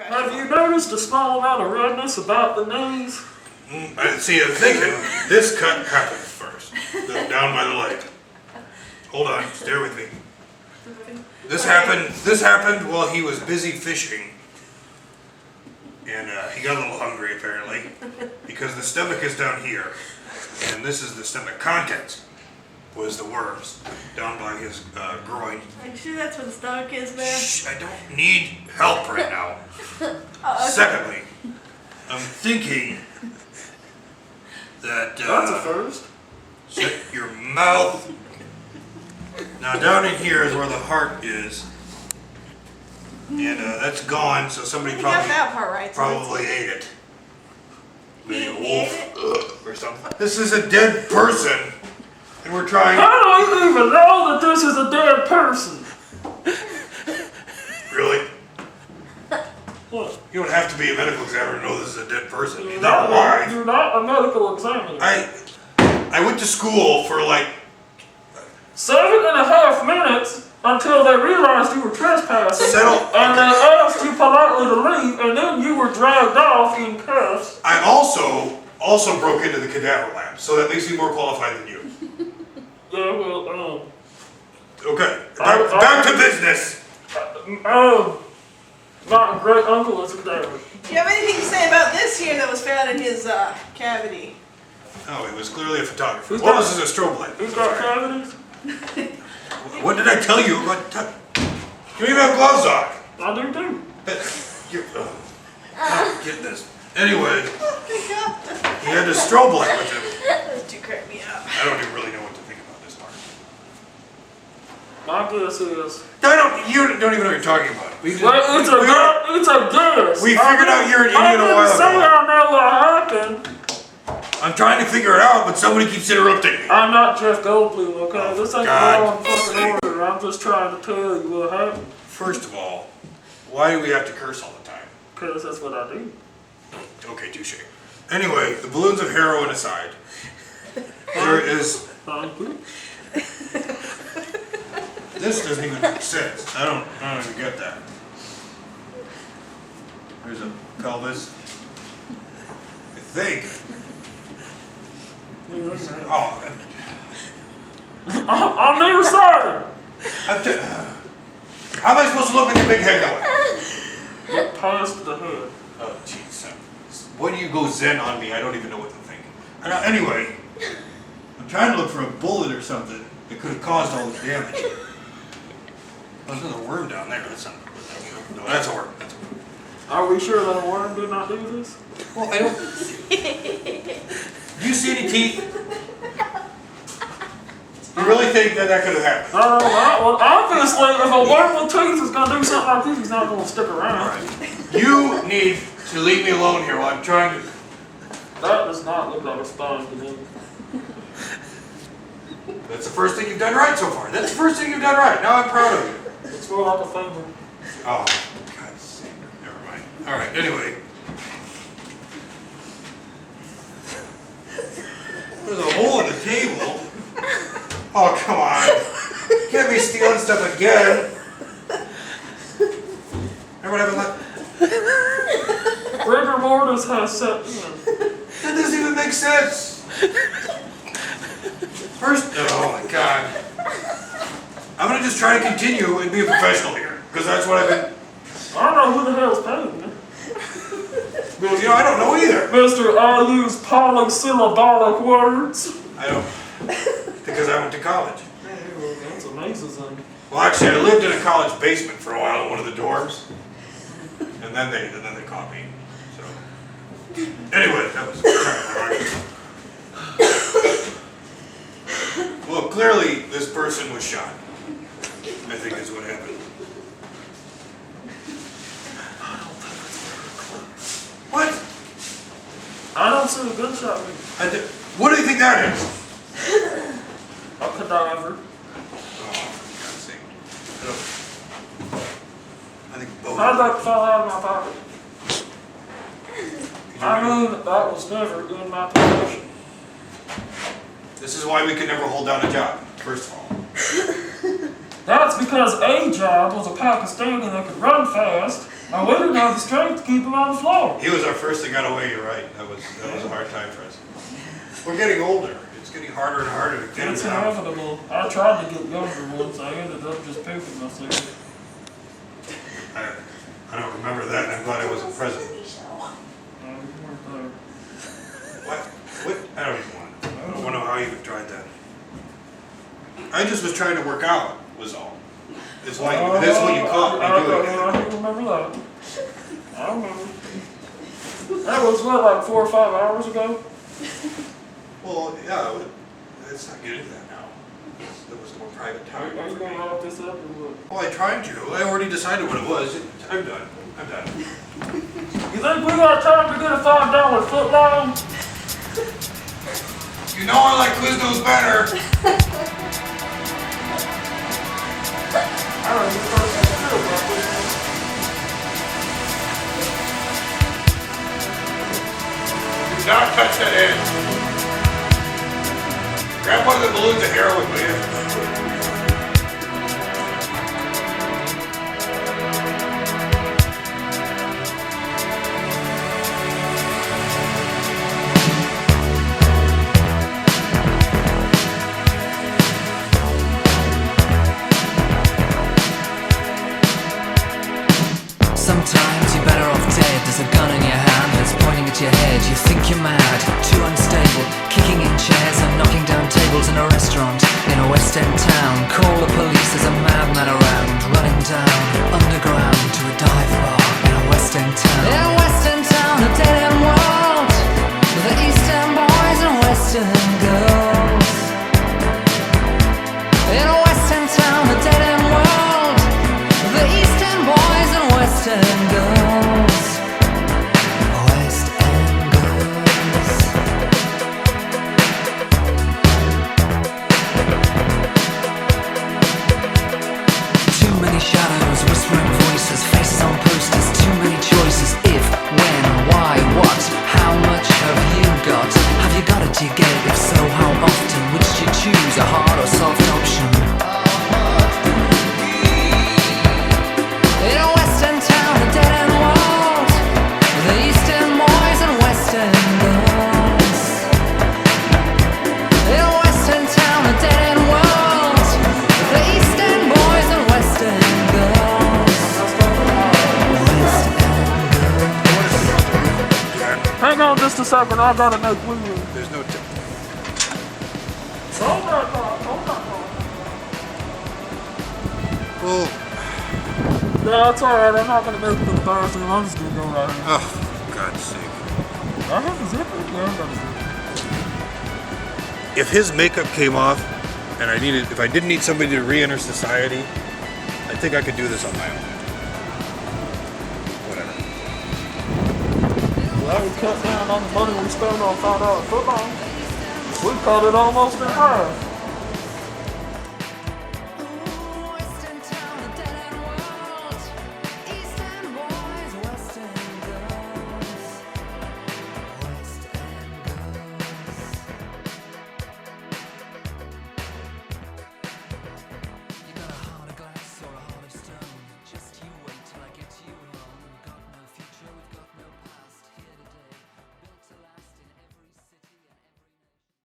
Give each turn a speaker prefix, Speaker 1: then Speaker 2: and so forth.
Speaker 1: Have you noticed a small amount of redness about the knees?
Speaker 2: See, I'm thinking this cut happened first, down by the leg. Hold on, stay with me. This happened while he was busy fishing, and he got a little hungry apparently, because the stomach is down here, and this is the stomach contents. Was the worms down by his groin.
Speaker 3: Are you sure that's where the stomach is there?
Speaker 2: Shh, I don't need help right now.
Speaker 3: Okay.
Speaker 2: Secondly, I'm thinking that...
Speaker 1: That's a first.
Speaker 2: Shut your mouth. Now down in here is where the heart is. And that's gone, so somebody
Speaker 3: You got that part right.
Speaker 2: probably ate it. Maybe a
Speaker 3: He
Speaker 2: wolf or something. This is a dead person. And we're trying...
Speaker 1: How do you even know that this is a dead person?
Speaker 2: Really?
Speaker 1: What?
Speaker 2: You don't have to be a medical examiner to know this is a dead person.
Speaker 1: You're
Speaker 2: Neither
Speaker 1: not,
Speaker 2: am I.
Speaker 1: you're not a medical examiner.
Speaker 2: I went to school for like...
Speaker 1: 7.5 minutes until they realized you were trespassing.
Speaker 2: Settle.
Speaker 1: And they asked you politely to leave, and then you were dragged off in cuffs.
Speaker 2: I also broke into the cadaver lab, so that makes me more qualified than you.
Speaker 1: Yeah, well,
Speaker 2: Okay, back to business.
Speaker 1: My great uncle is a cadaver.
Speaker 3: Do you have anything to say about this here that was found in his cavity?
Speaker 2: Oh, he was clearly a photographer.
Speaker 1: Who's
Speaker 2: Well,
Speaker 1: got-
Speaker 2: this is a strobe light.
Speaker 1: Who's got cavities?
Speaker 2: What did I tell you about... You even have gloves on.
Speaker 1: I do too.
Speaker 2: Get this. Anyway,
Speaker 3: Oh my god.
Speaker 2: he had a strobe light with him.
Speaker 3: Those two crack me up.
Speaker 2: I don't even really know what to think about this part.
Speaker 1: My guess is...
Speaker 2: You don't even know what you're talking about.
Speaker 1: It's a guess.
Speaker 2: We figured out you're an Indian a while
Speaker 1: I didn't say
Speaker 2: ago.
Speaker 1: I know what happened.
Speaker 2: I'm trying to figure it out, but somebody keeps interrupting me.
Speaker 1: I'm not Jeff Goldblum, okay?
Speaker 2: Oh,
Speaker 1: This ain't
Speaker 2: God.
Speaker 1: the wrong fucking order. I'm just trying to tell you what happened.
Speaker 2: First of all, why do we have to curse all the time?
Speaker 1: Because that's what I do.
Speaker 2: Okay, touche. Anyway, the balloons of heroin aside, there is...
Speaker 1: Thank you.
Speaker 2: This doesn't even make sense. I don't even get that. There's a pelvis. I think. Oh,
Speaker 1: I'm near side.
Speaker 2: how am I supposed to look with your big head going?
Speaker 1: Get past the hood.
Speaker 2: Oh, jeez. When you go zen on me, I don't even know what to think. Anyway, I'm trying to look for a bullet or something that could have caused all this damage. Oh, there's a worm down there. That's not. No, that's a worm. That's a worm.
Speaker 1: Are we sure that a worm did not do this?
Speaker 2: Well, I don't. Do you see any teeth? You really think that could have happened?
Speaker 1: Well, obviously, if a worm with teeth is going to do something like this, he's not going to stick around.
Speaker 2: All right. You need to leave me alone here while I'm trying to...
Speaker 1: That does not look like a spine to me.
Speaker 2: That's the first thing you've done right so far. That's the first thing you've done right. Now I'm proud of you.
Speaker 1: It's more like a finger.
Speaker 2: Oh, God's sake. Never mind. All right, anyway. There's a hole in the table. Oh, come on. You can't be stealing stuff again. Remember what happened?
Speaker 1: Rigor mortis has set in.
Speaker 2: That doesn't even make sense. First, oh my God. I'm gonna just try to continue and be a professional here, because that's what I've been.
Speaker 1: I don't know who the hell's paying me.
Speaker 2: Well, you know, I don't know either.
Speaker 1: Mister, I use polysyllabic words.
Speaker 2: I don't, because I went to college.
Speaker 1: That's amazing.
Speaker 2: Well, actually, I lived in a College basement for a while in one of the dorms, and then they caught me. So, anyway, that was kind of well, clearly this person was shot. I think is what happened. What?
Speaker 1: I don't see a gunshot.
Speaker 2: What do you think that is?
Speaker 1: A cadaver.
Speaker 2: Oh, for God's sake. I think both.
Speaker 1: How'd that fall out of my pocket? I mean, that was never in my possession.
Speaker 2: This is why we could never hold down a job, first of all.
Speaker 1: That's because a job was a Pakistani that could run fast Now we didn't have the strength to keep him on the floor.
Speaker 2: He was our first that got away, you're right. That was a hard time for us. We're getting older. It's getting harder and harder to get
Speaker 1: It's
Speaker 2: him out.
Speaker 1: inevitable. I tried to get younger once. I ended up just pooping myself.
Speaker 2: I don't remember that, and I'm glad I wasn't present.
Speaker 1: No, you weren't there.
Speaker 2: What? I don't even want to. I don't want to know how you even tried that. I just was trying to work out, was all. It's like, that's what you caught me doing it.
Speaker 1: I don't remember that. I remember. That was what, like 4 or 5 hours ago?
Speaker 2: Well, yeah, let's not get into that now. That was more private time.
Speaker 1: Are you going to wrap this up or what?
Speaker 2: Well, I tried to. I already decided what it was. I'm done. I'm done.
Speaker 1: You think we got time to get a $5 foot long?
Speaker 2: You know I like Quiznos better.
Speaker 1: I don't even know what to do about this.
Speaker 2: Do not touch that end. Grab one of the balloons of heroin, will you?
Speaker 4: Sometimes you're better off dead. There's a gun in your hand that's pointing at your head. You think you're mad, too unstable, kicking in chairs and knocking down tables in a restaurant in a West End town. Call the police, there's a madman around, running down underground to a dive bar in a West End town. In a West End town, a dead end world, with the East End boys and West End girls. In a West End town, a dead end world, with the East End boys and West End girls. West End girls. Too many shadows, whispering voices, faces on posters, too many choices. If, when, why, what, how much have you got? Have you got it, do you get it? If so, how often? Which do you choose, a hard or soft option? In a West End town, a dead end world, the East End boys and West End girls. In a West End town, a dead end world, the East End boys and West End girls. West End girls.
Speaker 1: Hang on just a second, I gotta make we move.
Speaker 2: There's no
Speaker 1: Hold that thought, hold that thought.
Speaker 2: Well,
Speaker 1: No, it's alright, I'm not gonna make it to the bathroom, I'm just gonna go right here.
Speaker 2: oh, for God's sake.
Speaker 1: I have a zipper? Yeah, I got a zipper.
Speaker 2: If his makeup came off and if I didn't need somebody to re-enter society, I think I could do this on my own. Whatever.
Speaker 1: Well, that would cut down on the money we spend on $5 foot long. We cut it almost in half.